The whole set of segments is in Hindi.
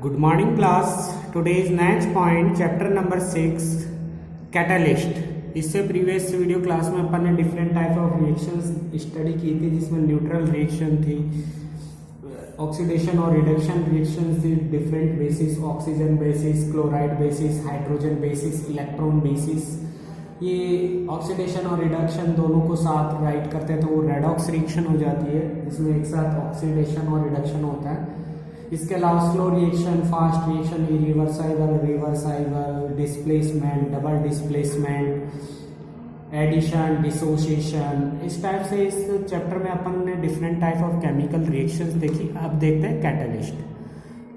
Good morning class. Today's next point chapter number 6 catalyst. इससे प्रीवियस वीडियो क्लास में अपन ने different type of reactions study की थी जिसमें न्यूट्रल रिएक्शन थी, ऑक्सीडेशन और रिडक्शन रिएक्शंस थी, different basis, oxygen basis, chloride basis, hydrogen basis, electron basis. ये ऑक्सीडेशन और रिडक्शन दोनों को साथ राइट करते हैं तो वो रेडॉक्स रिएक्शन हो जाती है जिसमें एक साथ ऑक्सीडेशन और रिडक्शन होता है. इसके अलावा slow reaction, fast reaction, reversible, displacement, double displacement, addition, dissociation, इस टाइप से इस चैप्टर में अपन ने different type of chemical reactions देखी. अब देखते हैं कैटलिस्ट.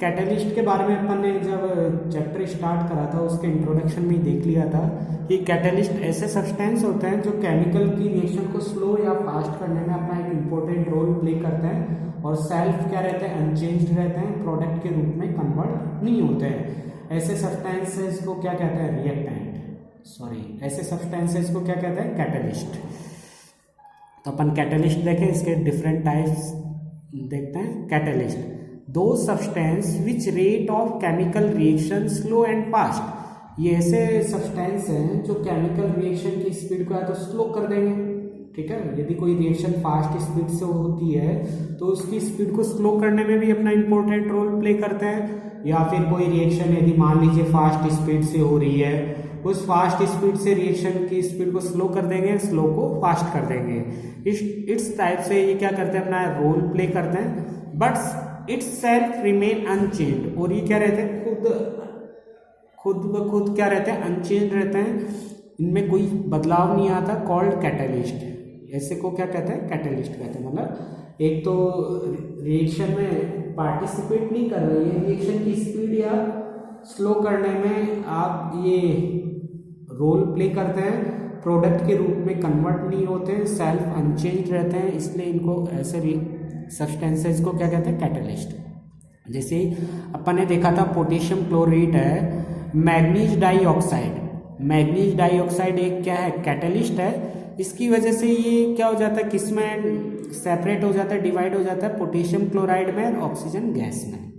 कैटलिस्ट के बारे में अपन ने जब चैप्टर स्टार्ट करा था उसके इंट्रोडक्शन में ही देख लिया था कि कैटलिस्ट ऐसे सब्सटेंस होते हैं जो केमिकल की रिएक्शन को स्लो या फास्ट करने में अपना एक इम्पोर्टेंट रोल प्ले करते हैं और सेल्फ क्या रहते हैं, अनचेंज्ड रहते हैं, प्रोडक्ट के रूप में कन्वर्ट नहीं होते हैं. ऐसे सब्सटेंसेस को क्या कहते हैं, ऐसे सब्सटेंसेस को क्या कहते हैं, कैटलिस्ट. तो अपन कैटलिस्ट देखें, इसके डिफरेंट टाइप्स देखते हैं. कैटलिस्ट दो substance which rate of chemical reaction slow and fast. ये ऐसे सब्सटेंस हैं जो केमिकल रिएक्शन की स्पीड को या तो स्लो कर देंगे, ठीक है. यदि कोई रिएक्शन फास्ट स्पीड से होती है तो उसकी स्पीड को स्लो करने में भी अपना इंपॉर्टेंट रोल प्ले करते हैं. या फिर कोई रिएक्शन यदि मान लीजिए फास्ट स्पीड से हो रही है, उस फास्ट स्पीड से रिएक्शन की स्पीड को स्लो कर देंगे, स्लो को फास्ट कर देंगे. इस टाइप से ये क्या करते हैं, अपना रोल प्ले करते हैं. But itself remain unchange. और ये क्या रहते हैं, खुद क्या रहते हैं, अनचेंज रहते हैं, इनमें कोई बदलाव नहीं आता. Called catalyst. ऐसे को क्या कहते हैं, कैटलिस्ट कहते हैं. मतलब एक तो रिएक्शन में पार्टिसिपेट नहीं कर रही है, रिएक्शन की स्पीड या स्लो करने में आप ये रोल प्ले करते हैं, प्रोडक्ट के रूप में कन्वर्ट नहीं होते हैं, सेल्फ अनचेंज रहते हैं, इसलिए इनको ऐसे सब्सटेंसेस को क्या कहते हैं, कैटलिस्ट. जैसे अपन ने देखा था पोटेशियम क्लोराइड है, मैग्नीज डाइऑक्साइड. मैग्नीज डाइऑक्साइड एक क्या है, कैटलिस्ट है. इसकी वजह से ये क्या हो जाता है, किसमें सेपरेट हो जाता है, डिवाइड हो जाता है, पोटेशियम क्लोराइड में और ऑक्सीजन गैस में,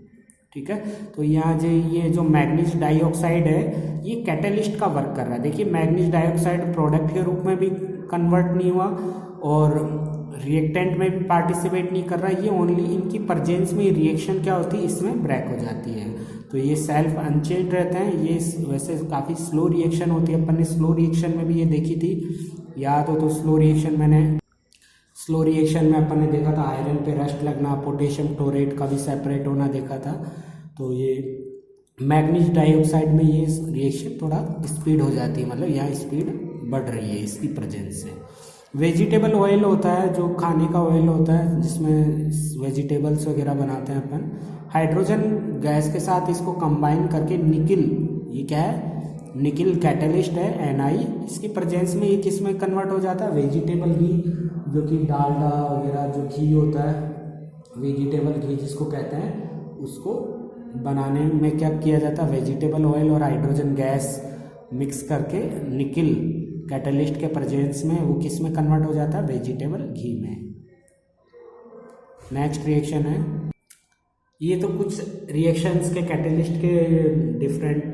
ठीक है. तो यहाँ ये जो मैग्नीज डाइऑक्साइड है ये कैटलिस्ट का वर्क कर रहा है. देखिए मैग्नीज डाइऑक्साइड प्रोडक्ट के रूप में भी कन्वर्ट नहीं हुआ और रिएक्टेंट में भी पार्टिसिपेट नहीं कर रहा है. ये ओनली इनकी प्रेजेंस में रिएक्शन क्या होती है, इसमें ब्रेक हो जाती है. तो ये सेल्फ अनचेंज रहते हैं. ये वैसे काफ़ी स्लो रिएक्शन होती है. अपन ने स्लो रिएक्शन में भी ये देखी थी, याद हो तो. स्लो रिएक्शन में अपन ने देखा था आयरन पे रस्ट लगना, पोटेशियम क्लोराइड का भी सेपरेट होना देखा था. तो ये मैग्नीज डाइऑक्साइड में ये रिएक्शन थोड़ा स्पीड हो जाती है, मतलब यहाँ स्पीड बढ़ रही है इसकी प्रेजेंस से. वेजिटेबल ऑयल होता है जो खाने का ऑयल होता है जिसमें वेजिटेबल्स वगैरह बनाते हैं अपन. हाइड्रोजन गैस के साथ इसको कंबाइन करके निकिल, ये क्या है, निकिल कैटलिस्ट है, Na. इसकी प्रेजेंस में ये किस में कन्वर्ट हो जाता है, वेजिटेबल घी, जो कि डालडा वगैरह जो घी होता है, वेजिटेबल घी जिसको कहते हैं, उसको बनाने में क्या किया जाता है, वेजिटेबल ऑयल और हाइड्रोजन गैस मिक्स करके निकिल कैटलिस्ट के प्रेजेंस में वो किस में कन्वर्ट हो जाता है, वेजिटेबल घी में. नेक्स्ट रिएक्शन है, ये तो कुछ रिएक्शंस के कैटलिस्ट के डिफरेंट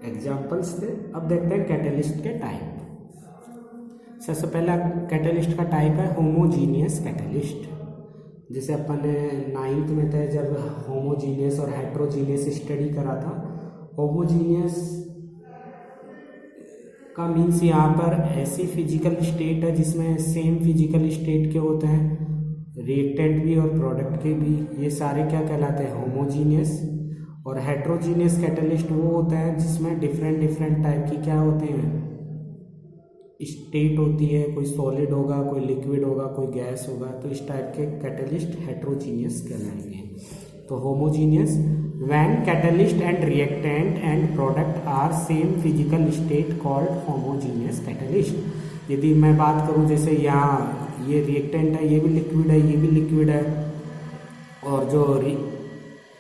एग्जाम्पल्स थे. अब देखते हैं कैटलिस्ट के टाइप. सबसे पहला कैटलिस्ट का टाइप है होमोजीनियस कैटलिस्ट. जैसे अपन ने 9th में थे जब होमोजीनियस और हेट्रोजीनियस स्टडी करा था. होमोजीनियस का मीन्स यहाँ पर ऐसी फिजिकल स्टेट है जिसमें सेम फिजिकल स्टेट के होते हैं, रिएक्टेंट भी और प्रोडक्ट के भी. ये सारे क्या कहलाते हैं, होमोजीनियस. और हेट्रोजीनियस कैटलिस्ट वो होता है जिसमें डिफरेंट टाइप की क्या होते हैं, स्टेट होती है. कोई सॉलिड होगा, कोई लिक्विड होगा, कोई गैस होगा. तो इस टाइप के कैटलिस्ट हेट्रोजीनियस कहलाएंगे. तो homogeneous when catalyst and reactant and product are same physical state called homogeneous catalyst. यदि मैं बात करूं जैसे यहाँ ये रिएक्टेंट है, ये भी लिक्विड है, ये भी लिक्विड है, और जो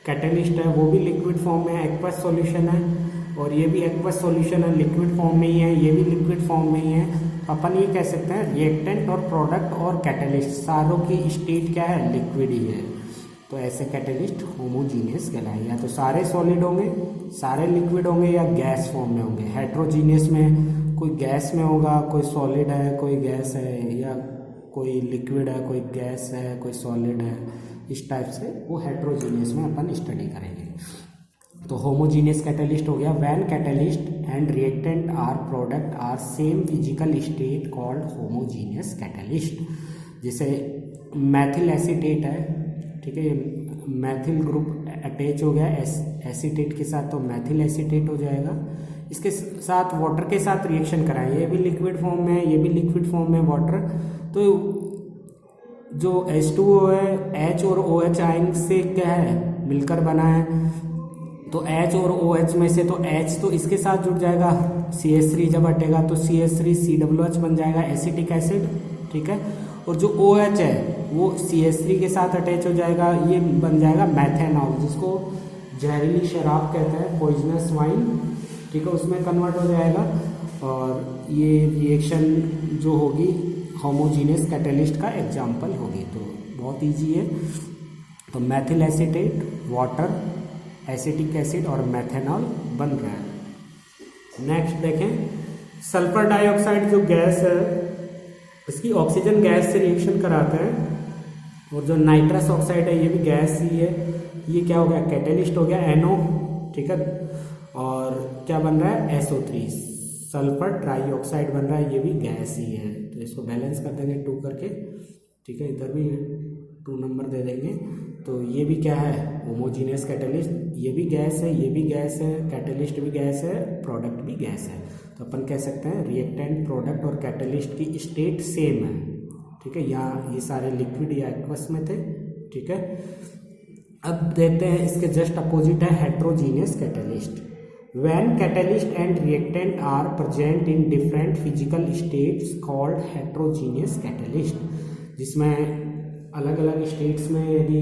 कैटलिस्ट है वो भी लिक्विड फॉर्म में एक्वस सॉल्यूशन है, और ये भी एक्वस सॉल्यूशन है, लिक्विड फॉर्म में ही है, ये भी लिक्विड फॉर्म में ही है. अपन ये कह सकते हैं रिएक्टेंट और प्रोडक्ट और कैटलिस्ट सारों की स्टेट क्या है, लिक्विड ही है. तो ऐसे कैटलिस्ट होमोजीनियस कहलाएंगे। या तो सारे सॉलिड होंगे, सारे लिक्विड होंगे, या गैस फॉर्म में होंगे। हेट्रोजीनियस में कोई गैस में होगा, कोई सॉलिड है, कोई गैस है, या कोई लिक्विड है, कोई गैस है, कोई सॉलिड है, इस टाइप से वो हेट्रोजीनियस में अपन स्टडी करेंगे। तो होमोजीनियस कैटलिस्ट हो गया when catalyst and reactant are product are same physical state called homogeneous catalyst. जैसे मैथिल एसीटेट है, ठीक है, मैथिल ग्रुप अटैच हो गया एसीटेट के साथ, तो मैथिल एसीटेट हो जाएगा। इसके साथ वाटर के साथ रिएक्शन कराएं, ये भी लिक्विड फॉर्म में है, ये भी लिक्विड फॉर्म में वाटर। तो जो H2O है, H और OH आयन से क्या है मिलकर बना है, तो H और OH में से तो H तो इसके साथ जुड़ जाएगा, CH3 जब हटेगा तो CH3 COOH बन जाएगा एसिटिक एसिड, ठीक है। और जो OH है वो CH3 के साथ अटैच हो जाएगा, ये बन जाएगा मैथेनॉल, जिसको जहरीली शराब कहते हैं, पॉइजनस वाइन, ठीक है, उसमें कन्वर्ट हो जाएगा। और ये रिएक्शन जो होगी होमोजीनियस कैटलिस्ट का एग्जाम्पल होगी। तो बहुत इजी है। तो Maithil acetate, water, acetic acid और मैथेनॉल बन रहा है। नेक्स्ट देखें, सल्फर डाइऑक्साइड जो गैस है इसकी ऑक्सीजन गैस से रिएक्शन कराते हैं। और जो नाइट्रस ऑक्साइड है ये भी गैस ही है, ये क्या हो गया कैटलिस्ट हो गया NO, ठीक है। और क्या बन रहा है SO3, सल्फर ट्राईऑक्साइड बन रहा है, ये भी गैस ही है। तो इसको बैलेंस कर देंगे 2 करके, ठीक है, इधर भी 2 नंबर दे देंगे। तो ये भी क्या है होमोजीनियस कैटलिस्ट, ये भी गैस है, ये भी गैस है, कैटलिस्ट भी गैस है, प्रोडक्ट भी गैस है। तो अपन कह सकते हैं रिएक्टेंट, प्रोडक्ट और कैटलिस्ट की स्टेट सेम है, ठीक है। यहाँ ये सारे लिक्विड या एक्वस में थे, ठीक है। अब देखते हैं इसके जस्ट अपोजिट है heterogeneous catalyst. When catalyst and reactant are present in different physical states called heterogeneous catalyst, जिसमें अलग अलग स्टेट्स में यदि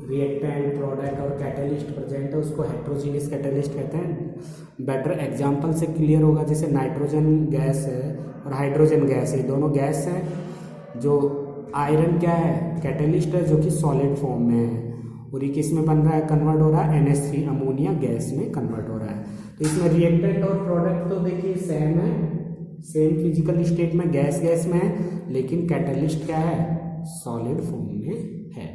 रिएक्टेंट, प्रोडक्ट और कैटलिस्ट प्रेजेंट है उसको हेट्रोजीनियस कैटलिस्ट कहते हैं। बेटर एग्जांपल से क्लियर होगा, जैसे नाइट्रोजन गैस है और हाइड्रोजन गैस है, दोनों गैस हैं। जो आयरन क्या है कैटलिस्ट है, जो कि सॉलिड फॉर्म में है, और ये किस में बन रहा है कन्वर्ट हो रहा है NH3 अमोनिया गैस में कन्वर्ट हो रहा है। तो इसमें रिएक्टेंट और प्रोडक्ट तो देखिए सेम है, सेम फिजिकल स्टेट में गैस गैस में है, लेकिन कैटलिस्ट क्या है सॉलिड फॉर्म में है।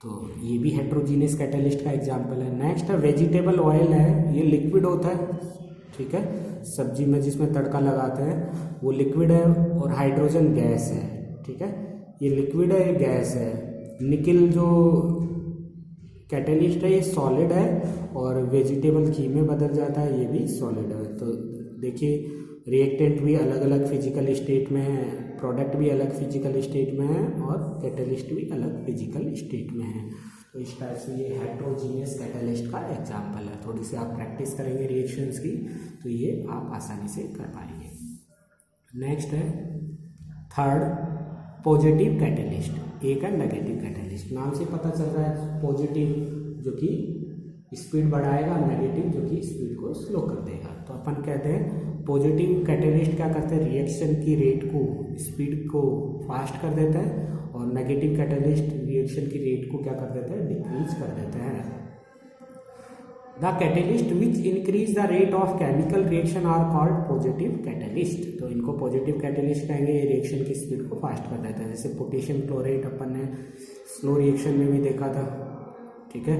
तो ये भी हेट्रोजीनियस कैटलिस्ट का एग्जांपल है। नेक्स्ट है वेजिटेबल ऑयल है, ये लिक्विड होता है, ठीक है, सब्जी में जिसमें तड़का लगाते हैं वो लिक्विड है, और हाइड्रोजन गैस है, ठीक है, ये लिक्विड है, ये गैस है। निकिल जो कैटलिस्ट है ये सॉलिड है, और वेजिटेबल घी में बदल जाता है, ये भी सॉलिड है। तो देखिए रिएक्टेंट भी अलग अलग फिजिकल स्टेट में है, प्रोडक्ट भी अलग फिजिकल स्टेट में है, और कैटलिस्ट भी अलग फिजिकल स्टेट में है। तो इस टाइप से ये हेट्रोजीनियस कैटलिस्ट का एग्जाम्पल है। थोड़ी सी आप प्रैक्टिस करेंगे रिएक्शंस की तो ये आप आसानी से कर पाएंगे। नेक्स्ट है थर्ड पॉजिटिव कैटलिस्ट, एक है नेगेटिव कैटलिस्ट। नाम से पता चल रहा है पॉजिटिव जो कि स्पीड बढ़ाएगा, नेगेटिव जो कि स्पीड को स्लो कर देगा। तो अपन कहते हैं पॉजिटिव कैटलिस्ट क्या करते हैं रिएक्शन की रेट को, स्पीड को फास्ट कर देता है, और नेगेटिव कैटलिस्ट रिएक्शन की रेट को क्या कर देते हैं डिक्रीज कर देते हैं। The catalyst which increase the rate of chemical reaction are called positive catalyst. तो इनको पॉजिटिव कैटलिस्ट कहेंगे, ये रिएक्शन की स्पीड को फास्ट कर देता है। जैसे पोटेशियम क्लोराइड अपन ने स्लो रिएक्शन में भी देखा था, ठीक है,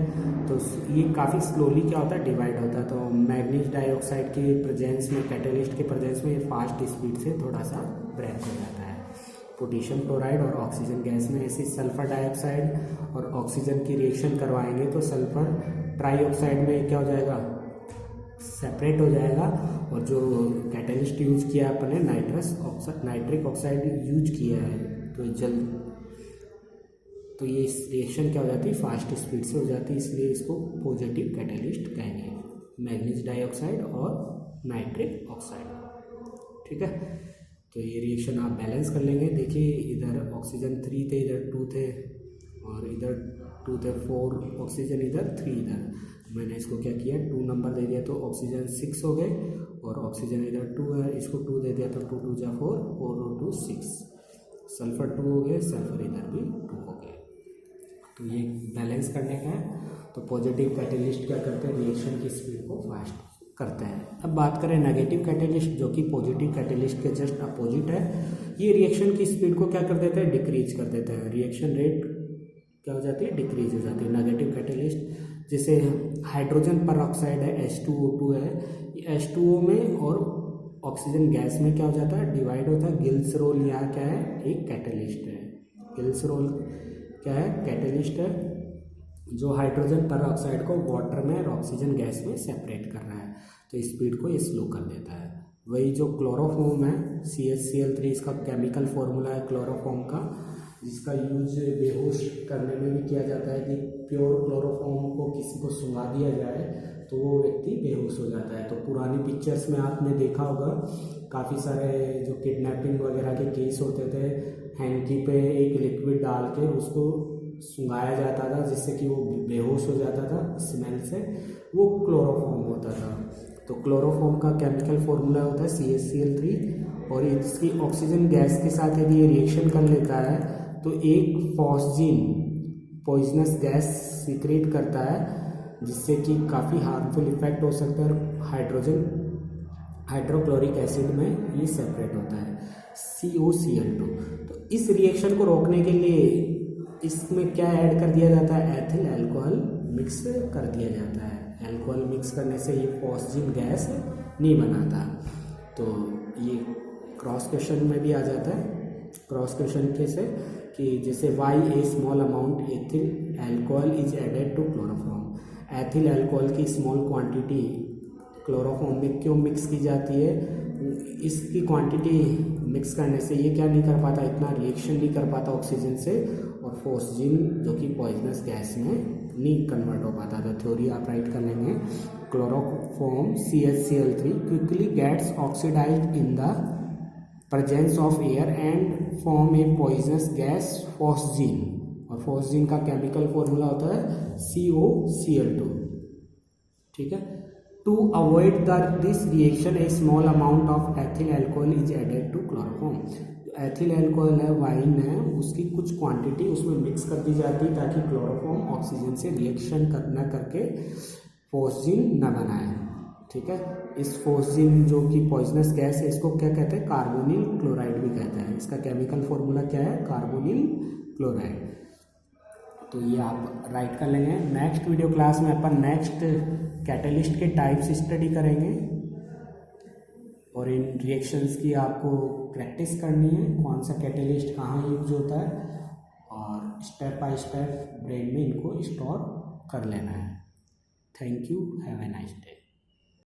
तो ये काफ़ी स्लोली क्या होता है डिवाइड होता है। तो मैग्नीज डाइऑक्साइड के प्रेजेंस में, कैटलिस्ट के प्रेजेंस में ये फास्ट स्पीड से थोड़ा सा ब्रेक हो जाता है। पोटेशियम क्लोराइड और ऑक्सीजन गैस में ऐसे सल्फर डाइऑक्साइड और ऑक्सीजन की रिएक्शन करवाएंगे तो सल्फर ट्राईऑक्साइड में क्या हो जाएगा सेपरेट हो जाएगा, और जो कैटलिस्ट यूज किया अपने नाइट्रिक ऑक्साइड यूज किया है तो ये रिएक्शन क्या हो जाती है फास्ट स्पीड से हो जाती है, इसलिए इसको पॉजिटिव कैटलिस्ट कहेंगे, मैग्नीज डाइऑक्साइड और नाइट्रिक ऑक्साइड, ठीक है। तो ये रिएक्शन आप बैलेंस कर लेंगे। देखिए इधर ऑक्सीजन 3 थे, इधर 2 थे, और इधर 2 थे 4 ऑक्सीजन, इधर 3 इधर। मैंने इसको क्या किया 2 नंबर दे दिया तो ऑक्सीजन 6 हो गए, और ऑक्सीजन इधर 2 है, इसको 2 दे दिया तो 2 2 जा 4 4 2 6, सल्फर 2 हो गए, सल्फर इधर भी 2 हो गए। तो ये बैलेंस करने का है। तो पॉजिटिव कैटेलिस्ट क्या करते हैं, रिएक्शन की स्पीड को फास्ट करते हैं। अब बात करें नेगेटिव कैटेलिस्ट, जो कि पॉजिटिव कैटेलिस्ट के जस्ट अपोजिट है। ये रिएक्शन की स्पीड को क्या कर देते हैं, डिक्रीज कर देते हैं। रिएक्शन रेट क्या हो जाती है, डिक्रीज हो जाती है। नेगेटिव कैटेलिस्ट जैसे हाइड्रोजन पर ऑक्साइड है, H2O2 है, H2O में और ऑक्सीजन गैस में क्या हो जाता है, डिवाइड होता है। गिल्स रोल यहाँ क्या है, एक कैटेलिस्ट है। गिल्स रोल क्या है, कैटेलिस्ट है, जो हाइड्रोजन पर ऑक्साइड को वाटर में और ऑक्सीजन गैस में सेपरेट कर रहा है, तो स्पीड को ये स्लो कर देता है। वही जो क्लोरोफॉर्म है, CH-Cl3, इसका केमिकल फॉर्मूला है क्लोरोफॉर्म का, जिसका यूज बेहोश करने में भी किया जाता है कि प्योर क्लोरोफॉर्म को किसी को सुंघा दिया जाए तो वो व्यक्ति बेहोश हो जाता है। तो पुरानी पिक्चर्स में आपने देखा होगा, काफ़ी सारे जो किडनैपिंग वगैरह के केस होते थे, हैंकी पे एक लिक्विड डाल के उसको सुंघाया जाता था जिससे कि वो बेहोश हो जाता था स्मेल से, वो क्लोरोफॉर्म होता था। तो क्लोरोफॉर्म का केमिकल फॉर्मूला होता है CH-Cl3, और इसकी ऑक्सीजन गैस के साथ यदि ये रिएक्शन कर लेता है तो एक फॉस्जीन पॉइजनस गैस सीक्रेट करता है, जिससे कि काफ़ी हार्मफुल इफेक्ट हो सकता है। हाइड्रोक्लोरिक एसिड में ये सेपरेट होता है, COCl2। तो इस रिएक्शन को रोकने के लिए इसमें क्या ऐड कर दिया जाता है, एथिल अल्कोहल मिक्स कर दिया जाता है। अल्कोहल मिक्स करने से ये फॉस्जीन गैस नहीं बनाता। तो ये क्रॉस क्वेश्चन में भी आ जाता है। क्रॉस क्वेश्चन कैसे कि जैसे why a small amount ethyl alcohol is added to chloroform. Ethyl alcohol की स्मॉल क्वांटिटी क्लोरोफॉर्म में क्यों मिक्स की जाती है, इसकी क्वांटिटी मिक्स करने से ये क्या नहीं कर पाता, इतना रिएक्शन नहीं कर पाता ऑक्सीजन से, और फॉस्जीन जो कि पॉइजनस गैस में नहीं कन्वर्ट हो पाता। तो थ्योरी आप राइट कर लेंगे, chloroform CH-Cl3 quickly gets oxidised in the presence of air and form a poisonous gas phosgene, और फॉस्जीन का केमिकल फॉर्मूला होता है COCl2। ठीक है। To avoid this reaction a small amount of ethyl alcohol is added to chloroform. Ethyl alcohol है, वाइन है, उसकी कुछ क्वांटिटी उसमें मिक्स कर दी जाती है ताकि क्लोरोफॉर्म ऑक्सीजन से रिएक्शन न करके फॉस्जीन न बनाए। ठीक है। इस फॉस्जीन जो कि पॉइजनस गैस है, इसको क्या कहते हैं, कार्बोनिल क्लोराइड भी कहते हैं। इसका केमिकल फॉर्मूला क्या है, कार्बोनिल क्लोराइड। तो ये आप राइट कर लेंगे। नेक्स्ट वीडियो क्लास में अपन नेक्स्ट कैटलिस्ट के टाइप्स स्टडी करेंगे, और इन रिएक्शंस की आपको प्रैक्टिस करनी है, कौन सा कैटलिस्ट कहाँ यूज होता है, और स्टेप बाय स्टेप ब्रेन में इनको स्टोर कर लेना है। Thank you, have a nice day.